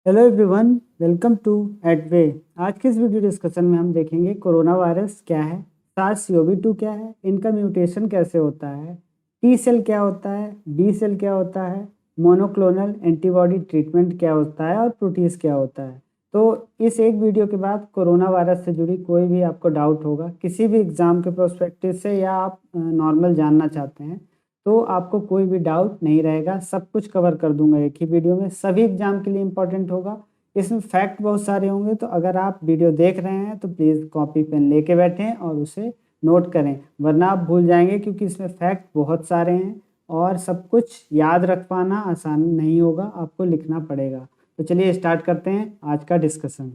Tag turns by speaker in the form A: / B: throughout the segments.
A: Hello everyone, welcome to एडवे। आज के इस वीडियो डिस्कशन में हम देखेंगे कोरोना वायरस क्या है, SARS-CoV-2 क्या है, इनका म्यूटेशन कैसे होता है, टी सेल क्या होता है, बी सेल क्या होता है, मोनोक्लोनल एंटीबॉडी ट्रीटमेंट क्या होता है और प्रोटीज क्या होता है। तो इस एक वीडियो के बाद कोरोना वायरस से जुड़ी कोई भी आपको डाउट होगा, किसी भी एग्जाम के प्रोस्पेक्टिव से, या आप नॉर्मल जानना चाहते हैं, तो आपको कोई भी डाउट नहीं रहेगा। सब कुछ कवर कर दूंगा एक ही वीडियो में, सभी एग्जाम के लिए इंपॉर्टेंट होगा। इसमें फैक्ट बहुत सारे होंगे, तो अगर आप वीडियो देख रहे हैं तो प्लीज़ कॉपी पेन लेके बैठें और उसे नोट करें, वरना आप भूल जाएंगे, क्योंकि इसमें फैक्ट बहुत सारे हैं और सब कुछ याद रख पाना आसान नहीं होगा, आपको लिखना पड़ेगा। तो चलिए स्टार्ट करते हैं आज का डिस्कशन।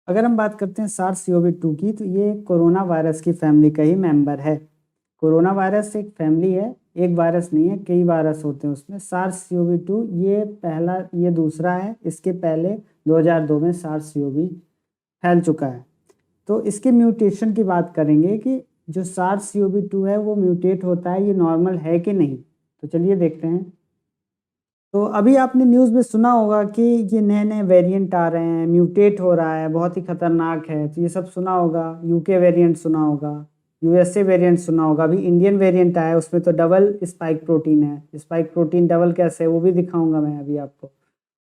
A: अगर हम बात करते हैं SARS-CoV-2 की, तो ये कोरोना वायरस की फैमिली का ही मेंबर है। कोरोना वायरस एक फैमिली है, एक वायरस नहीं है, कई वायरस होते हैं उसमें। SARS-CoV-2 ये पहला, ये दूसरा है। इसके पहले 2002 में SARS-CoV फैल चुका है। तो इसके म्यूटेशन की बात करेंगे कि जो SARS-CoV-2 है वो म्यूटेट होता है, ये नॉर्मल है कि नहीं। तो चलिए देखते हैं। तो अभी आपने न्यूज़ में सुना होगा कि ये नए नए वेरिएंट आ रहे हैं, म्यूटेट हो रहा है, बहुत ही खतरनाक है। तो ये सब सुना होगा, यूके वेरिएंट सुना होगा, यूएसए वेरिएंट सुना होगा। अभी इंडियन वेरिएंट आया है, उसमें तो डबल स्पाइक प्रोटीन है। स्पाइक प्रोटीन डबल कैसे है वो भी दिखाऊंगा मैं अभी आपको।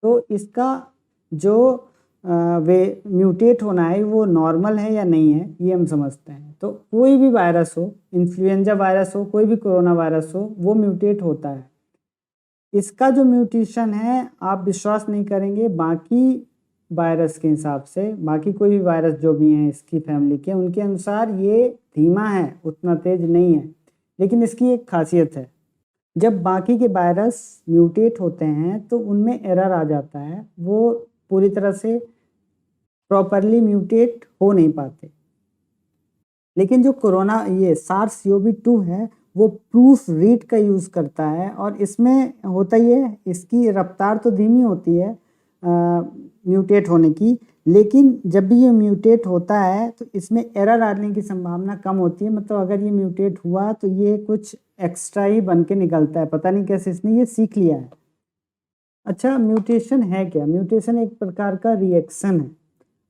A: तो इसका जो वे म्यूटेट होना है वो नॉर्मल है या नहीं है, ये हम समझते हैं। तो कोई भी वायरस हो, इन्फ्लुएंजा वायरस हो, कोई भी कोरोना वायरस हो, वो म्यूटेट होता है। इसका जो म्यूटेशन है, आप विश्वास नहीं करेंगे, बाकी वायरस के हिसाब से, बाकी कोई भी वायरस जो भी हैं इसकी फैमिली के, उनके अनुसार ये धीमा है, उतना तेज नहीं है। लेकिन इसकी एक खासियत है, जब बाकी के वायरस म्यूटेट होते हैं तो उनमें एरर आ जाता है, वो पूरी तरह से प्रॉपरली म्यूटेट हो नहीं पाते। लेकिन जो कोरोना, ये SARS-CoV-2 है, वो प्रूफ रीड का यूज़ करता है। और इसमें होता ये है, इसकी रफ्तार तो धीमी होती है म्यूटेट होने की, लेकिन जब भी ये म्यूटेट होता है तो इसमें एरर आने की संभावना कम होती है। मतलब अगर ये म्यूटेट हुआ तो ये कुछ एक्स्ट्रा ही बन के निकलता है, पता नहीं कैसे इसने ये सीख लिया है। अच्छा, म्यूटेशन है क्या? म्यूटेशन एक प्रकार का रिएक्शन है।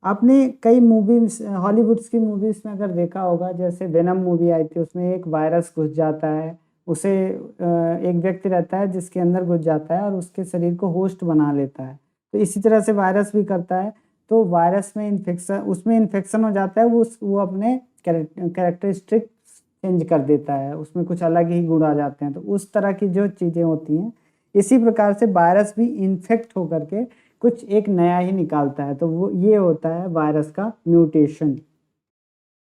A: आपने कई मूवीज, हॉलीवुड्स की मूवीज में अगर देखा होगा, जैसे वेनम मूवी आई थी, उसमें एक वायरस घुस जाता है, उसे एक व्यक्ति रहता है जिसके अंदर घुस जाता है और उसके शरीर को होस्ट बना लेता है। तो इसी तरह से वायरस भी करता है। तो वायरस में इन्फेक्शन, उसमें इन्फेक्शन हो जाता है, वो अपने कैरेक्टरिस्टिक चेंज कर देता है, उसमें कुछ अलग ही गुण आ जाते हैं। तो उस तरह की जो चीज़ें होती हैं, इसी प्रकार से वायरस भी इन्फेक्ट होकर के कुछ एक नया ही निकालता है। तो वो ये होता है वायरस का म्यूटेशन।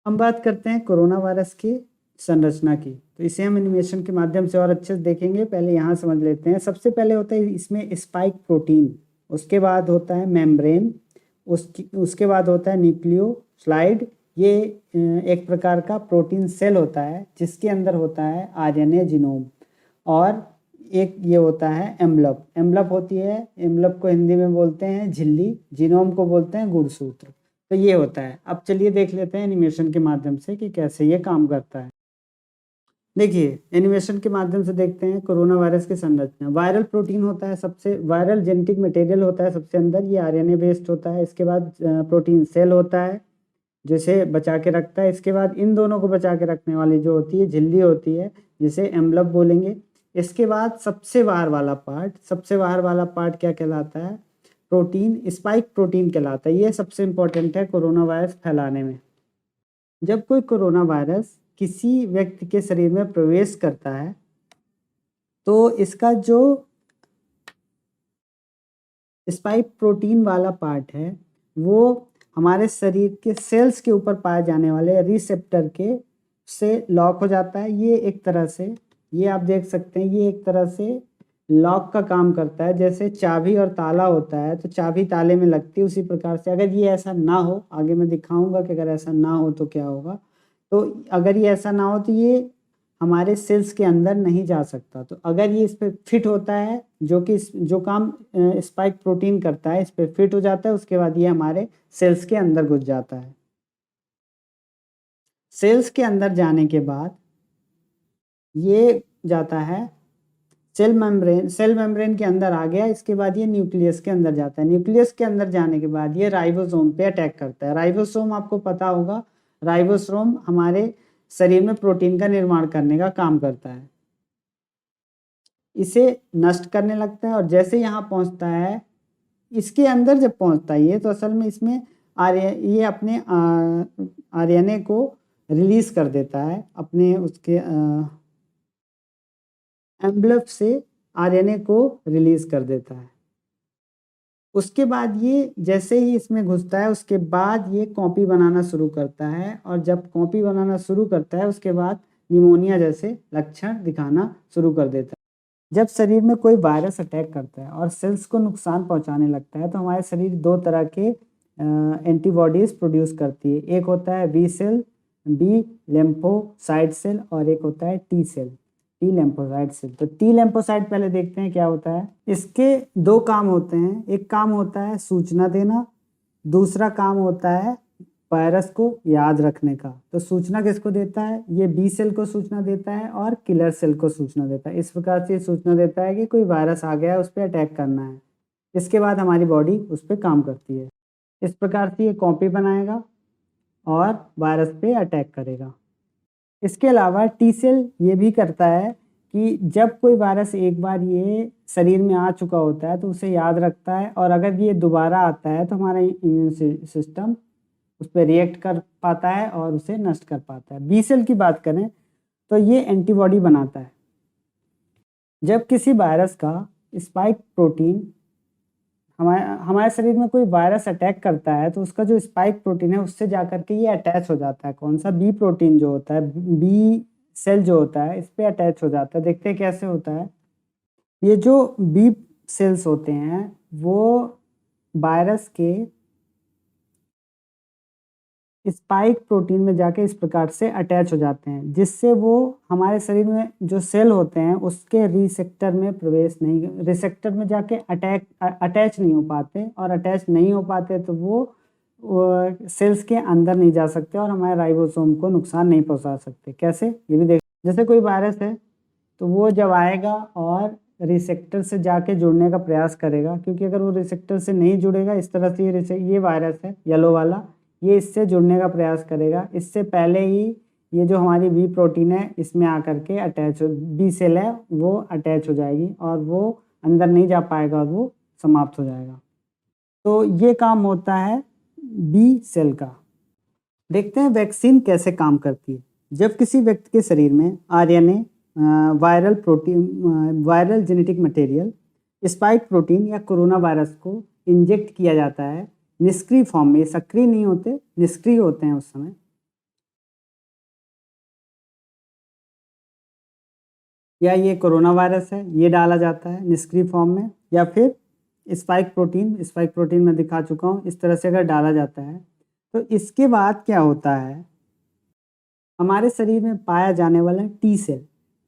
A: हम बात करते हैं कोरोना वायरस की संरचना की, तो इसे हम एनिमेशन के माध्यम से और अच्छे से देखेंगे। पहले यहाँ समझ लेते हैं। सबसे पहले होता है इसमें स्पाइक प्रोटीन, उसके बाद होता है मेम्ब्रेन, उसके बाद होता है न्यूक्लियोस्लाइड। ये एक प्रकार का प्रोटीन सेल होता है जिसके अंदर होता है आरएनए जीनोम। और एक ये होता है एम्बलप। एम्बलप होती है, एम्बलप को हिंदी में बोलते हैं झिल्ली, जीनोम को बोलते हैं गुणसूत्र। तो ये होता है। अब चलिए देख लेते हैं एनिमेशन के माध्यम से कि कैसे ये काम करता है। देखिए, एनिमेशन के माध्यम से देखते हैं कोरोना वायरस की संरचना। वायरल प्रोटीन होता है, सबसे वायरल जेनेटिक मटेरियल होता है सबसे अंदर, ये आरएनए बेस्ड होता है। इसके बाद प्रोटीन सेल होता है जिसे बचा के रखता है। इसके बाद इन दोनों को बचा के रखने वाली जो होती है झिल्ली होती है, जिसे एम्बलप बोलेंगे। इसके बाद सबसे बाहर वाला पार्ट, सबसे बाहर वाला पार्ट क्या कहलाता है? प्रोटीन, स्पाइक प्रोटीन कहलाता है। ये सबसे इंपॉर्टेंट है कोरोना वायरस फैलाने में। जब कोई कोरोना वायरस किसी व्यक्ति के शरीर में प्रवेश करता है तो इसका जो स्पाइक प्रोटीन वाला पार्ट है वो हमारे शरीर के सेल्स के ऊपर पाए जाने वाले रिसेप्टर के से लॉक हो जाता है। ये एक तरह से, ये आप देख सकते हैं, ये एक तरह से लॉक का काम करता है। जैसे चाबी और ताला होता है, तो चाबी ताले में लगती है, उसी प्रकार से अगर ये ऐसा ना हो, आगे मैं दिखाऊंगा कि अगर ऐसा ना हो तो क्या होगा। तो अगर ये ऐसा ना हो तो ये हमारे सेल्स के अंदर नहीं जा सकता। तो अगर ये इस पे फिट होता है, जो कि जो काम स्पाइक प्रोटीन करता है, इस पे फिट हो जाता है, उसके बाद ये हमारे सेल्स के अंदर घुस जाता है। सेल्स के अंदर जाने के बाद ये जाता है सेल मेम्ब्रेन के अंदर आ गया, इसके बाद ये न्यूक्लियस के अंदर जाता है। न्यूक्लियस के अंदर जाने के बाद ये राइबोसोम पे अटैक करता है। राइबोसोम आपको पता होगा, राइबोसोम हमारे शरीर में प्रोटीन का निर्माण करने का काम करता है। इसे नष्ट करने लगता है और जैसे यहाँ पहुँचता है, इसके अंदर जब पहुँचता है ये, तो असल में इसमें ये अपने आरएनए को रिलीज कर देता है, अपने उसके एम्बलप से आरएनए को रिलीज कर देता है। उसके बाद ये जैसे ही इसमें घुसता है, उसके बाद ये कॉपी बनाना शुरू करता है, और जब कॉपी बनाना शुरू करता है उसके बाद निमोनिया जैसे लक्षण दिखाना शुरू कर देता है। जब शरीर में कोई वायरस अटैक करता है और सेल्स को नुकसान पहुंचाने लगता है, तो हमारे शरीर दो तरह के एंटीबॉडीज प्रोड्यूस करती है। एक होता है B cell, B lymphocyte cell, और एक होता है T cell, T lymphocyte cell. तो टी लिम्फोसाइट पहले देखते हैं क्या होता है। इसके दो काम होते हैं, एक काम होता है सूचना देना, दूसरा काम होता है वायरस को याद रखने का। तो सूचना किसको देता है? ये बी सेल को सूचना देता है और किलर सेल को सूचना देता है। इस प्रकार से सूचना देता है कि कोई वायरस आ गया है, उस पर अटैक करना है। इसके बाद हमारी बॉडी उस पर काम करती है। इस प्रकार से ये कॉपी बनाएगा और वायरस पे अटैक करेगा। इसके अलावा टी सेल ये भी करता है कि जब कोई वायरस एक बार ये शरीर में आ चुका होता है तो उसे याद रखता है, और अगर ये दोबारा आता है तो हमारा इम्यून सिस्टम उस पर रिएक्ट कर पाता है और उसे नष्ट कर पाता है। बी सेल की बात करें तो ये एंटीबॉडी बनाता है। जब किसी वायरस का स्पाइक प्रोटीन हमारे शरीर में कोई वायरस अटैक करता है, तो उसका जो स्पाइक प्रोटीन है उससे जाकर के ये अटैच हो जाता है। कौन सा? बी प्रोटीन जो होता है, बी सेल जो होता है, इस पे अटैच हो जाता है। देखते हैं कैसे होता है। ये जो बी सेल्स होते हैं वो वायरस के स्पाइक प्रोटीन में जाके इस प्रकार से अटैच हो जाते हैं, जिससे वो हमारे शरीर में जो सेल होते हैं उसके रिसेप्टर में रिसेप्टर में जाके अटैच नहीं हो पाते, और अटैच नहीं हो पाते तो वो सेल्स के अंदर नहीं जा सकते और हमारे राइबोसोम को नुकसान नहीं पहुंचा सकते। कैसे? ये भी देख, जैसे कोई वायरस है तो वो जब आएगा और रिसेप्टर से जाके जुड़ने का प्रयास करेगा, क्योंकि अगर वो रिसेप्टर से नहीं जुड़ेगा, इस तरह से ये वायरस है येलो वाला, ये इससे जुड़ने का प्रयास करेगा। इससे पहले ही ये जो हमारी बी प्रोटीन है इसमें आकर के बी सेल है वो अटैच हो जाएगी और वो अंदर नहीं जा पाएगा और वो समाप्त हो जाएगा। तो ये काम होता है बी सेल का। देखते हैं वैक्सीन कैसे काम करती है। जब किसी व्यक्ति के शरीर में RNA, viral genetic material, spike protein या कोरोना वायरस को इंजेक्ट किया जाता है निष्क्रिय फॉर्म में, सक्रिय नहीं होते, निष्क्रिय होते हैं उस समय, या ये कोरोना वायरस है ये डाला जाता है निष्क्रिय फॉर्म में, या फिर स्पाइक प्रोटीन मैं दिखा चुका हूँ, इस तरह से अगर डाला जाता है तो इसके बाद क्या होता है, हमारे शरीर में पाया जाने वाला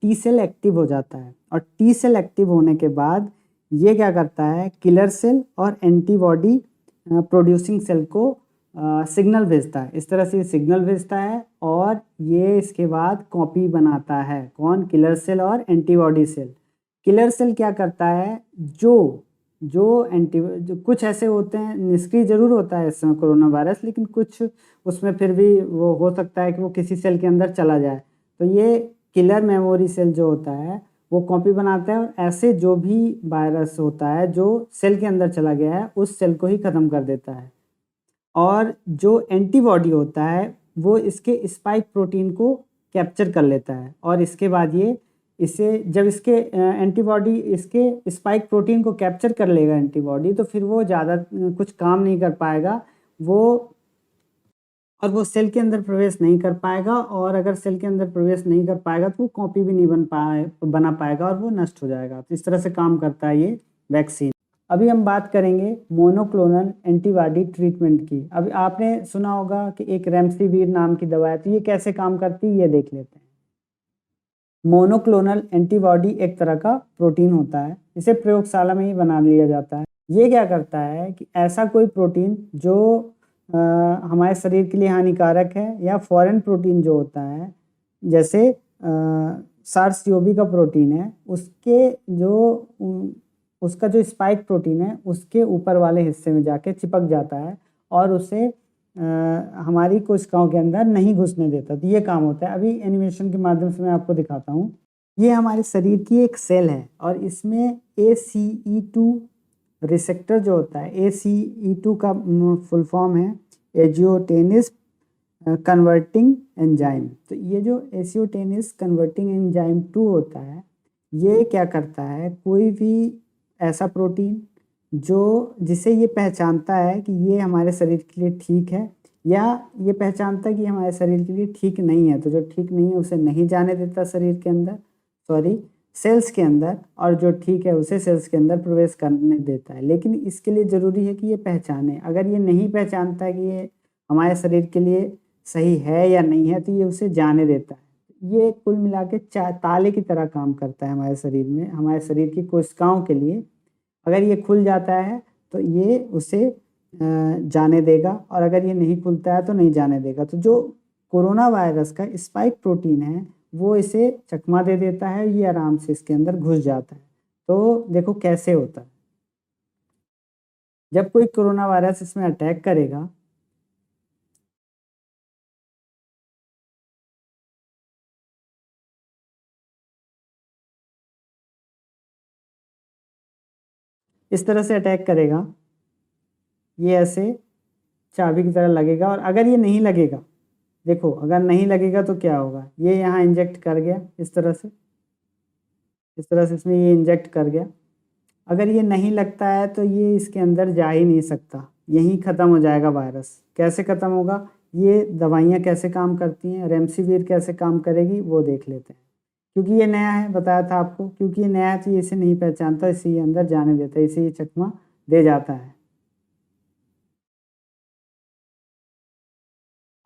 A: टी सेल एक्टिव हो जाता है, और टी सेल एक्टिव होने के बाद ये क्या करता है, किलर सेल और एंटीबॉडी प्रोड्यूसिंग सेल को सिग्नल भेजता है। इस तरह से सिग्नल भेजता है और ये इसके बाद कॉपी बनाता है। कौन? किलर सेल और एंटीबॉडी सेल। किलर सेल क्या करता है, जो कुछ ऐसे होते हैं, निष्क्रिय जरूर होता है इस समय कोरोना वायरस, लेकिन कुछ उसमें फिर भी वो हो सकता है कि वो किसी सेल के अंदर चला जाए। तो ये किलर मेमोरी सेल जो होता है वो कॉपी बनाता है और ऐसे जो भी वायरस होता है जो सेल के अंदर चला गया है उस सेल को ही ख़त्म कर देता है। और जो एंटीबॉडी होता है वो इसके स्पाइक प्रोटीन को कैप्चर कर लेता है, और इसके बाद ये जब इसके एंटीबॉडी इसके स्पाइक प्रोटीन को कैप्चर कर लेगा एंटीबॉडी, तो फिर वो ज़्यादा कुछ काम नहीं कर पाएगा, वो सेल के अंदर प्रवेश नहीं कर पाएगा, और अगर सेल के अंदर प्रवेश नहीं कर पाएगा तो वो कॉपी भी नहीं बना पाएगा और वो नष्ट हो जाएगा। तो इस तरह से काम करता है ये वैक्सीन। अभी हम बात करेंगे मोनोक्लोनल एंटीबॉडी ट्रीटमेंट की। अभी आपने सुना होगा कि एक रेमडेसिविर नाम की दवा है, तो ये कैसे काम करती है ये देख लेते हैं। मोनोक्लोनल एंटीबॉडी एक तरह का प्रोटीन होता है, इसे प्रयोगशाला में ही बना लिया जाता है। ये क्या करता है कि ऐसा कोई प्रोटीन जो हमारे शरीर के लिए हानिकारक है, या फॉरेन प्रोटीन जो होता है, जैसे SARS-CoV का प्रोटीन है उसका जो स्पाइक प्रोटीन है उसके ऊपर वाले हिस्से में जाके चिपक जाता है और उसे हमारी कोशिकाओं के अंदर नहीं घुसने देता। तो ये काम होता है। अभी एनिमेशन के माध्यम से मैं आपको दिखाता हूँ। ये हमारे शरीर की एक सेल है और इसमें ACE2 रिसेप्टर जो होता है, ACE2 का फुल फॉर्म है एंजियोटेनिस कन्वर्टिंग एंजाइम। तो ये जो एंजियोटेनिस कन्वर्टिंग एंजाइम 2 होता है, ये क्या करता है, कोई भी ऐसा प्रोटीन जिसे ये पहचानता है कि ये हमारे शरीर के लिए ठीक है या ये पहचानता है कि हमारे शरीर के लिए ठीक नहीं है, तो जो ठीक नहीं है उसे नहीं जाने देता शरीर के अंदर, सेल्स के अंदर, और जो ठीक है उसे सेल्स के अंदर प्रवेश करने देता है। लेकिन इसके लिए ज़रूरी है कि ये पहचाने। अगर ये नहीं पहचानता है कि ये हमारे शरीर के लिए सही है या नहीं है, तो ये उसे जाने देता है। ये कुल मिला के ताले की तरह काम करता है हमारे शरीर में, हमारे शरीर की कोशिकाओं के लिए। अगर ये खुल जाता है तो ये उसे जाने देगा, और अगर ये नहीं खुलता है तो नहीं जाने देगा। तो जो कोरोना वायरस का स्पाइक प्रोटीन है वो इसे चकमा दे देता है, ये आराम से इसके अंदर घुस जाता है। तो देखो कैसे होता है। जब कोई कोरोना वायरस इसमें अटैक करेगा इस तरह से अटैक करेगा, ये ऐसे चाबी की तरह लगेगा। और अगर ये नहीं लगेगा, देखो अगर नहीं लगेगा तो क्या होगा, ये यहाँ इंजेक्ट कर गया इस तरह से इसमें ये इंजेक्ट कर गया। अगर ये नहीं लगता है तो ये इसके अंदर जा ही नहीं सकता, यहीं ख़त्म हो जाएगा वायरस। कैसे ख़त्म होगा, ये दवाइयाँ कैसे काम करती हैं, रेमडेसिविर कैसे काम करेगी वो देख लेते हैं। क्योंकि ये नया है, बताया था आपको, क्योंकि ये नया है तो ये इसे नहीं पहचानता, इसे ये अंदर जाने देता है, इसे ये चकमा दे जाता है।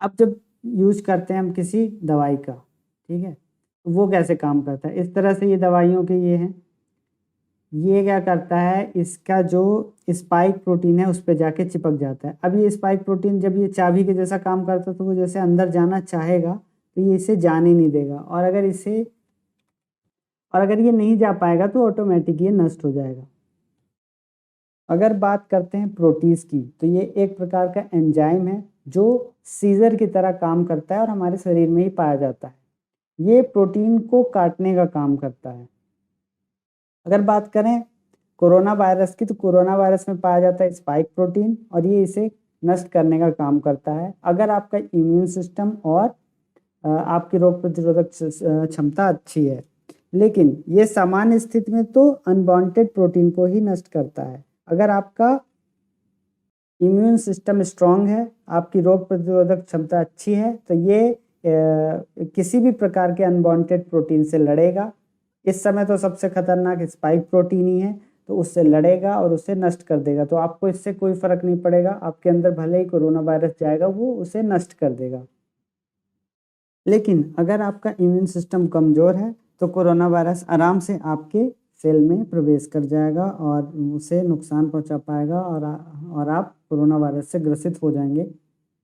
A: अब जब यूज करते हैं हम किसी दवाई का, ठीक है, तो वो कैसे काम करता है। इस तरह से ये दवाइयों के ये हैं, ये क्या करता है, इसका जो स्पाइक प्रोटीन है उस पर जाके चिपक जाता है। अब ये स्पाइक प्रोटीन जब ये चाबी के जैसा काम करता है तो वो जैसे अंदर जाना चाहेगा तो ये इसे जाने नहीं देगा, और अगर ये नहीं जा पाएगा तो ऑटोमेटिक ये नष्ट हो जाएगा। अगर बात करते हैं प्रोटीज की, तो ये एक प्रकार का एंजाइम है जो सीजर की तरह काम करता है और हमारे शरीर में ही पाया जाता है। ये प्रोटीन को काटने का काम करता है। अगर बात करें कोरोना वायरस की, तो कोरोना वायरस में पाया जाता है स्पाइक प्रोटीन और ये इसे नष्ट करने का काम करता है। अगर आपका इम्यून सिस्टम और आपकी रोग प्रतिरोधक क्षमता अच्छी है, लेकिन ये सामान्य स्थिति में तो अनवांटेड प्रोटीन को ही नष्ट करता है। अगर आपका इम्यून सिस्टम स्ट्रांग है, आपकी रोग प्रतिरोधक क्षमता अच्छी है, तो ये किसी भी प्रकार के अनवांटेड प्रोटीन से लड़ेगा। इस समय तो सबसे खतरनाक स्पाइक प्रोटीन ही है, तो उससे लड़ेगा और उसे नष्ट कर देगा। तो आपको इससे कोई फर्क नहीं पड़ेगा, आपके अंदर भले ही कोरोना वायरस जाएगा, वो उसे नष्ट कर देगा। लेकिन अगर आपका इम्यून सिस्टम कमज़ोर है तो कोरोना वायरस आराम से आपके सेल में प्रवेश कर जाएगा और उसे नुकसान पहुंचा पाएगा, और आप कोरोना वायरस से ग्रसित हो जाएंगे।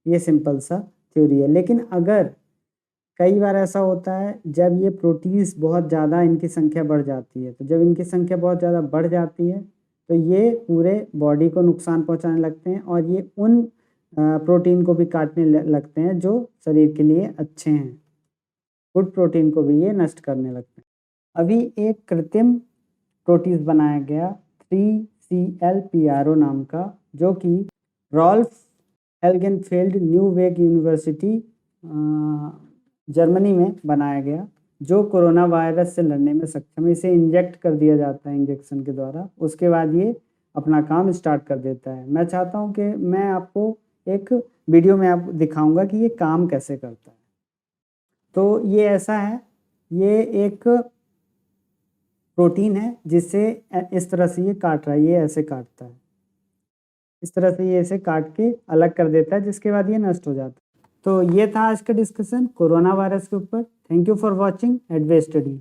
A: ये सिंपल सा थ्योरी है। लेकिन अगर कई बार ऐसा होता है जब ये प्रोटीन्स बहुत ज़्यादा इनकी संख्या बढ़ जाती है, तो जब इनकी संख्या बहुत ज़्यादा बढ़ जाती है तो ये पूरे बॉडी को नुकसान पहुंचाने लगते हैं और ये उन प्रोटीन को भी काटने लगते हैं जो शरीर के लिए अच्छे हैं। गुड प्रोटीन को भी ये नष्ट करने लगते हैं। अभी एक कृत्रिम प्रोटीन बनाया गया 3CL-PRO नाम का, जो कि रॉल्फ एल्गेनफेल्ड न्यूवेग यूनिवर्सिटी जर्मनी में बनाया गया, जो कोरोना वायरस से लड़ने में सक्षम है। इसे इंजेक्ट कर दिया जाता है इंजेक्शन के द्वारा, उसके बाद ये अपना काम स्टार्ट कर देता है। मैं चाहता हूँ कि मैं आपको एक वीडियो में आपको दिखाऊंगा कि ये काम कैसे करता है। तो ये ऐसा है, ये एक प्रोटीन है जिससे इस तरह से ये काट रहा है, ये ऐसे काटता है, इस तरह से ये इसे काट के अलग कर देता है, जिसके बाद ये नष्ट हो जाता है। तो ये था आज का डिस्कशन कोरोना वायरस के ऊपर। Thank you for watching Edave study.